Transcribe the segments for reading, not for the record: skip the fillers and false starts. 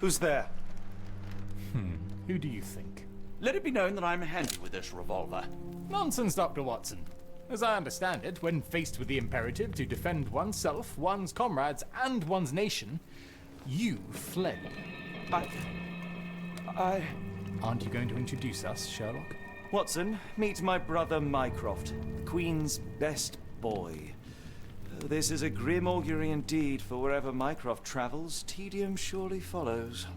Who's there? Who do you think? Let it be known that I'm handy with this revolver. Nonsense, Dr. Watson. As I understand it, when faced with the imperative to defend oneself, one's comrades, and one's nation, you fled. I... Aren't you going to introduce us, Sherlock? Watson, meet my brother Mycroft, the Queen's best boy. This is a grim augury indeed, for wherever Mycroft travels, tedium surely follows.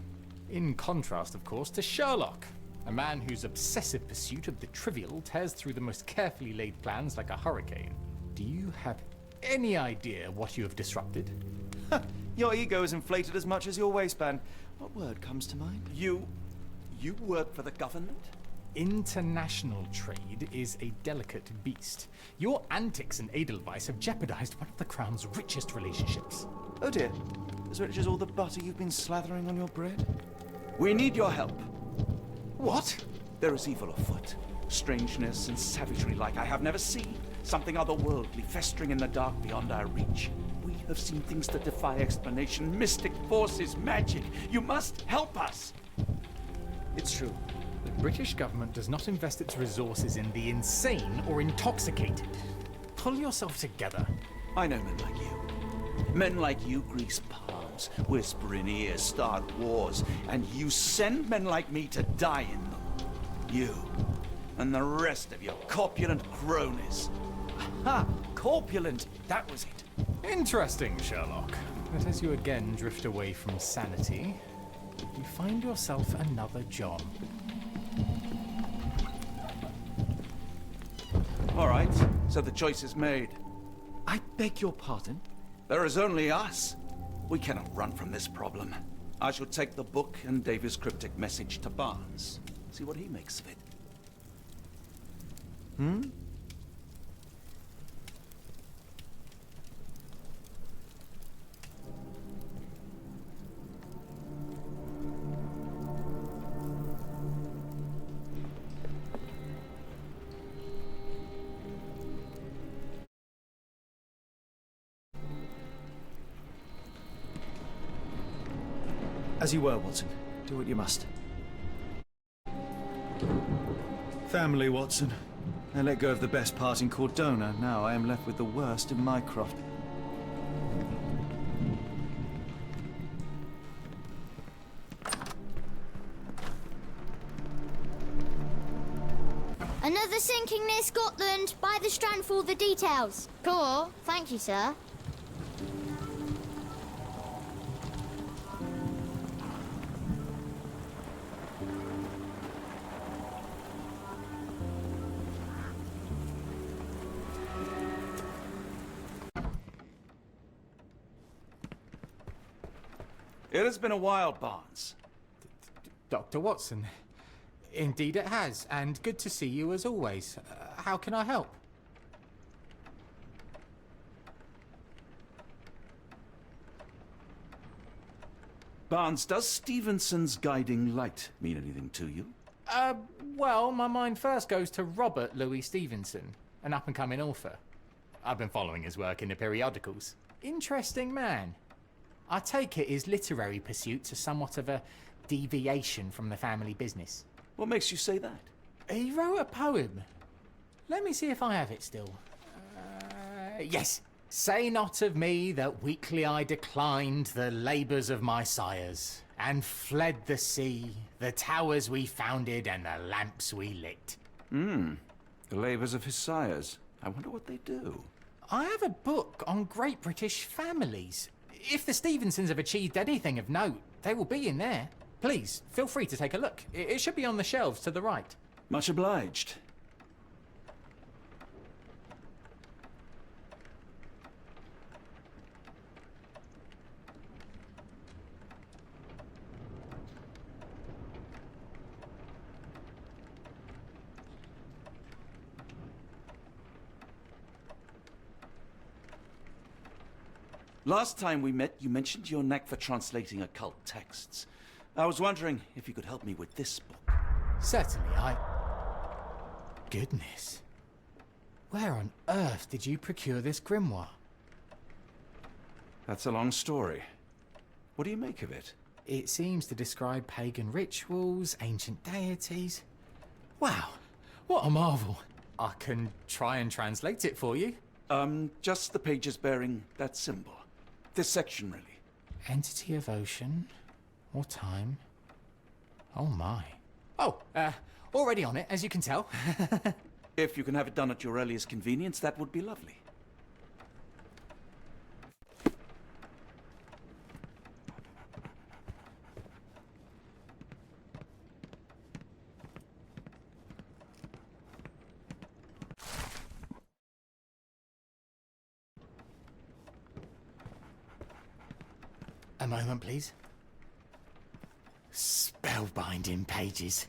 In contrast, of course, to Sherlock, a man whose obsessive pursuit of the trivial tears through the most carefully laid plans like a hurricane. Do you have any idea what you have disrupted? Your ego is inflated as much as your waistband. What word comes to mind? You work for the government? International trade is a delicate beast. Your antics and Edelweiss have jeopardized one of the Crown's richest relationships. Oh dear. As rich as all the butter you've been slathering on your bread? We need your help. What? There is evil afoot. Strangeness and savagery like I have never seen. Something otherworldly festering in the dark beyond our reach. We have seen things that defy explanation. Mystic forces, magic. You must help us. It's true. The British government does not invest its resources in the insane or intoxicated. Pull yourself together. I know men like you. Men like you grease palms, whisper in ears, start wars, and you send men like me to die in them. You and the rest of your corpulent cronies. Ha! Corpulent! That was it. Interesting, Sherlock. But as you again drift away from sanity, you find yourself another John. All right, so the choice is made. I beg your pardon? There is only us. We cannot run from this problem. I shall take the book and Davy's cryptic message to Barnes. See what he makes of it. As you were, Watson. Do what you must. Family, Watson. I let go of the best part in Cordona. Now I am left with the worst in Mycroft. Another sinking near Scotland. By the Strand for all the details. Cool. Thank you, sir. It has been a while, Barnes. Dr. Watson. Indeed it has, and good to see you as always. How can I help? Barnes, does Stevenson's guiding light mean anything to you? Well, my mind first goes to Robert Louis Stevenson, an up-and-coming author. I've been following his work in the periodicals. Interesting man. I take it his literary pursuits are somewhat of a deviation from the family business. What makes you say that? He wrote a poem. Let me see if I have it still. Yes. Say not of me that weakly I declined the labours of my sires, and fled the sea, the towers we founded, and the lamps we lit. The labours of his sires. I wonder what they do. I have a book on great British families. If the Stevensons have achieved anything of note, they will be in there. Please, feel free to take a look. It should be on the shelves to the right. Much obliged. Last time we met, you mentioned your knack for translating occult texts. I was wondering if you could help me with this book. Certainly, Goodness. Where on earth did you procure this grimoire? That's a long story. What do you make of it? It seems to describe pagan rituals, ancient deities. Wow, what a marvel. I can try and translate it for you. Just the pages bearing that symbol. This section, really. Entity of ocean or time. Oh my. Oh, already on it, as you can tell. If you can have it done at your earliest convenience, that would be lovely. A moment, please. Spellbinding pages.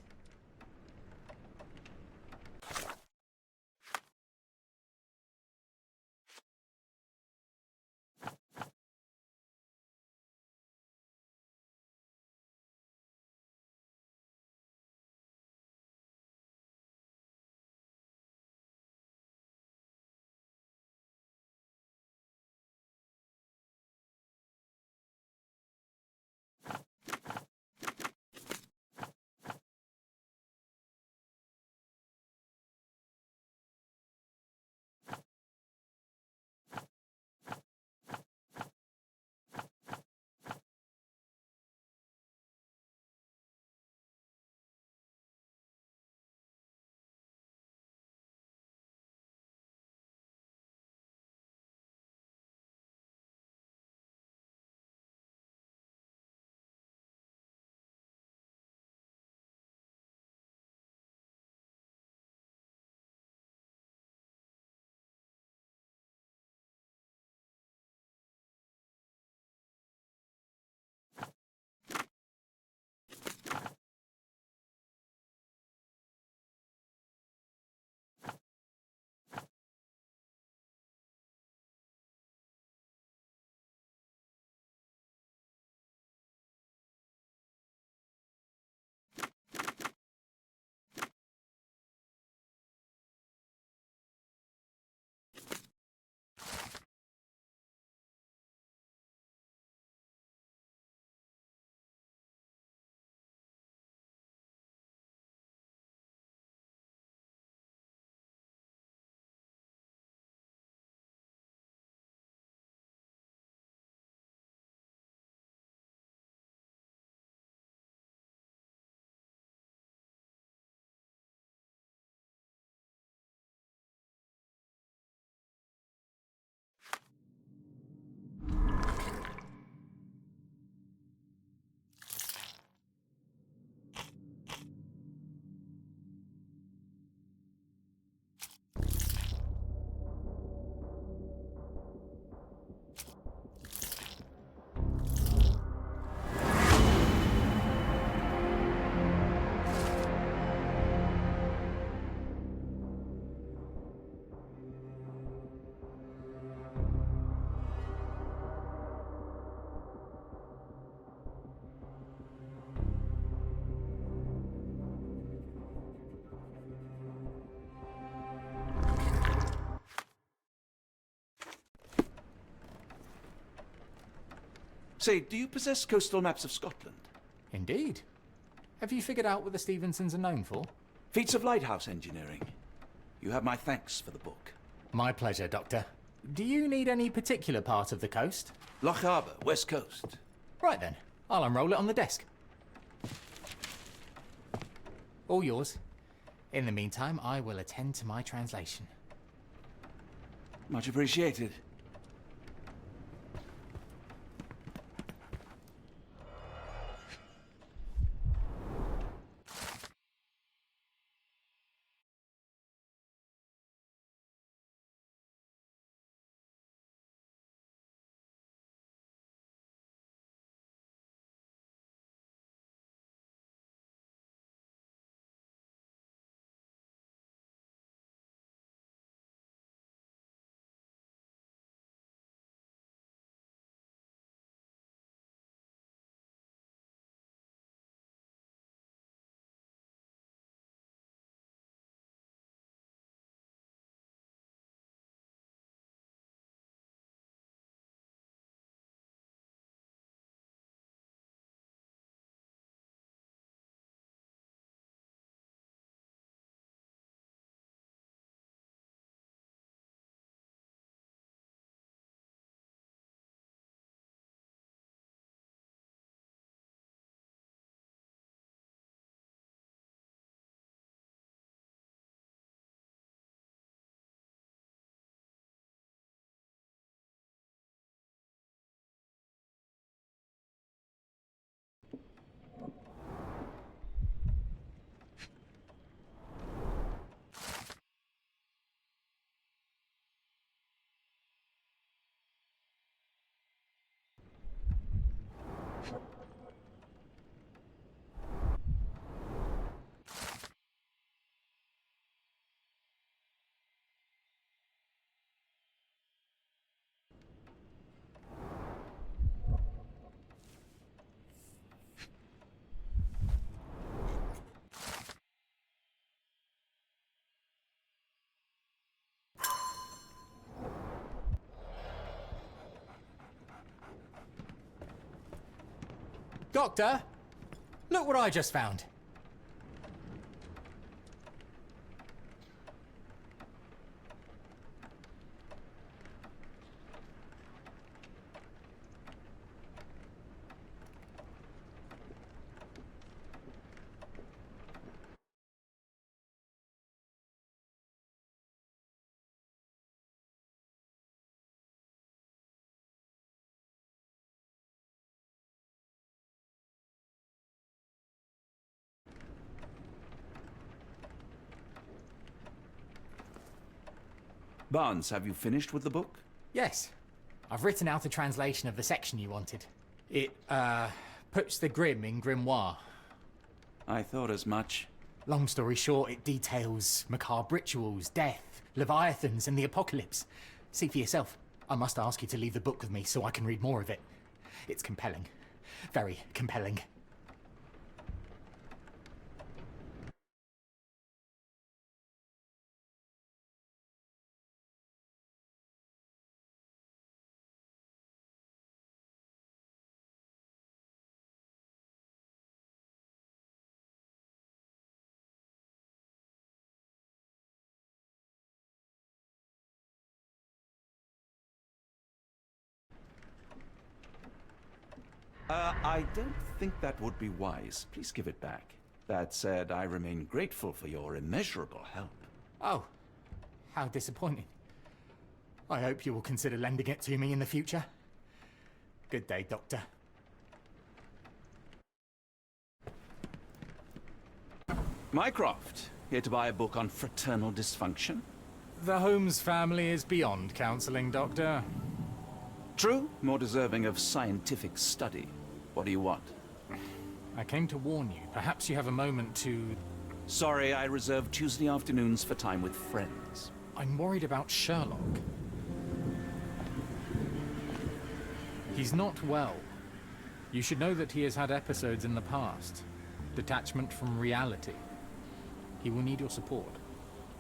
Say, do you possess coastal maps of Scotland? Indeed. Have you figured out what the Stevensons are known for? Feats of lighthouse engineering. You have my thanks for the book. My pleasure, Doctor. Do you need any particular part of the coast? Loch Harbour, West Coast. Right then, I'll unroll it on the desk. All yours. In the meantime, I will attend to my translation. Much appreciated. Doctor, look what I just found. Barnes, have you finished with the book? Yes. I've written out a translation of the section you wanted. It, puts the grim in grimoire. I thought as much. Long story short, it details macabre rituals, death, leviathans, and the apocalypse. See for yourself. I must ask you to leave the book with me so I can read more of it. It's compelling. Very compelling. I don't think that would be wise. Please give it back. That said, I remain grateful for your immeasurable help. Oh, how disappointing. I hope you will consider lending it to me in the future. Good day, Doctor. Mycroft, here to buy a book on fraternal dysfunction? The Holmes family is beyond counseling, Doctor. True, more deserving of scientific study. What do you want? I came to warn you. Perhaps you have a moment to... Sorry, I reserve Tuesday afternoons for time with friends. I'm worried about Sherlock. He's not well. You should know that he has had episodes in the past. Detachment from reality. He will need your support.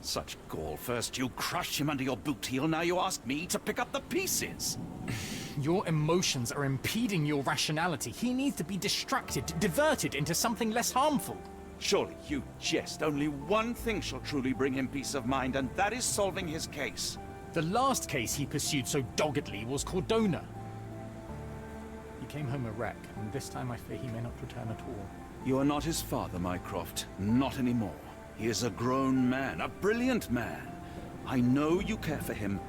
Such gall. First you crush him under your boot heel, now you ask me to pick up the pieces. Your emotions are impeding your rationality. He needs to be distracted, diverted into something less harmful. Surely you jest. Only one thing shall truly bring him peace of mind, and that is solving his case. The last case he pursued so doggedly was Cordona. He came home a wreck, and this time I fear he may not return at all. You are not his father, Mycroft. Not anymore. He is a grown man, a brilliant man. I know you care for him.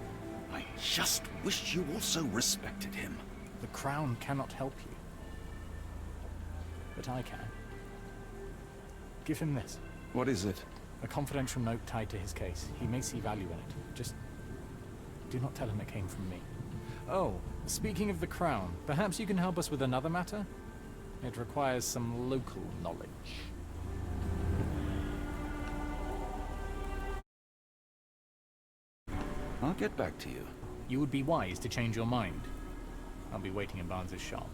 I just wish you also respected him. The Crown cannot help you. But I can. Give him this. What is it? A confidential note tied to his case. He may see value in it. Just do not tell him it came from me. Oh, speaking of the Crown, perhaps you can help us with another matter? It requires some local knowledge. I'll get back to you. You would be wise to change your mind. I'll be waiting in Barnes's shop.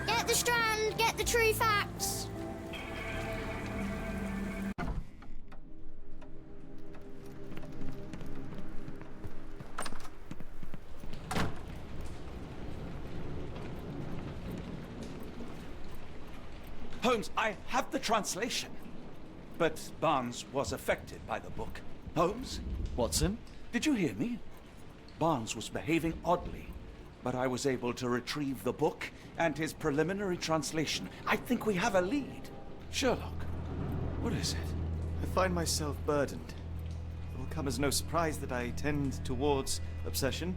Get the Strand, get the true facts. Holmes, I have the translation. But Barnes was affected by the book. Holmes, Watson? did you hear me? Barnes was behaving oddly, but I was able to retrieve the book and his preliminary translation. I think we have a lead. Sherlock, what is it? I find myself burdened. It will come as no surprise that I tend towards obsession.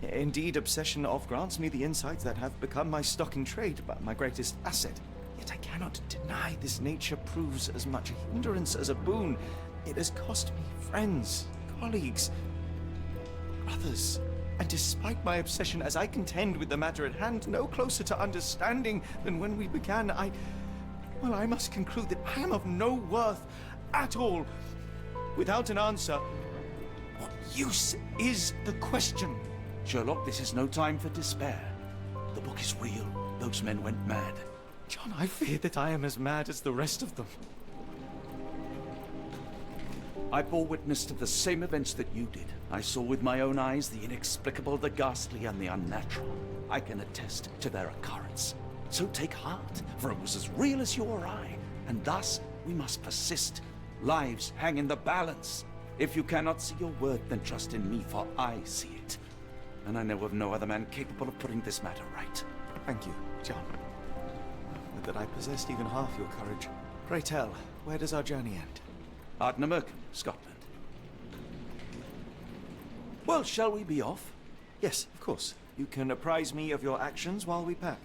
Indeed, obsession oft grants me the insights that have become my stock in trade, but my greatest asset. Yet I cannot deny this nature proves as much a hindrance as a boon. It has cost me friends, colleagues, brothers. And despite my obsession as I contend with the matter at hand, no closer to understanding than when we began, I must conclude that I am of no worth at all. Without an answer, what use is the question? Sherlock, this is no time for despair. The book is real. Those men went mad. John, I fear that I am as mad as the rest of them. I bore witness to the same events that you did. I saw with my own eyes the inexplicable, the ghastly, and the unnatural. I can attest to their occurrence. So take heart, for it was as real as you or I, and thus we must persist. Lives hang in the balance. If you cannot see your word, then trust in me, for I see it. And I know of no other man capable of putting this matter right. Thank you, John. Would that I possessed even half your courage. Pray tell, where does our journey end? Ardnamurchan, Scotland. Well, shall we be off? Yes, of course. You can apprise me of your actions while we pack.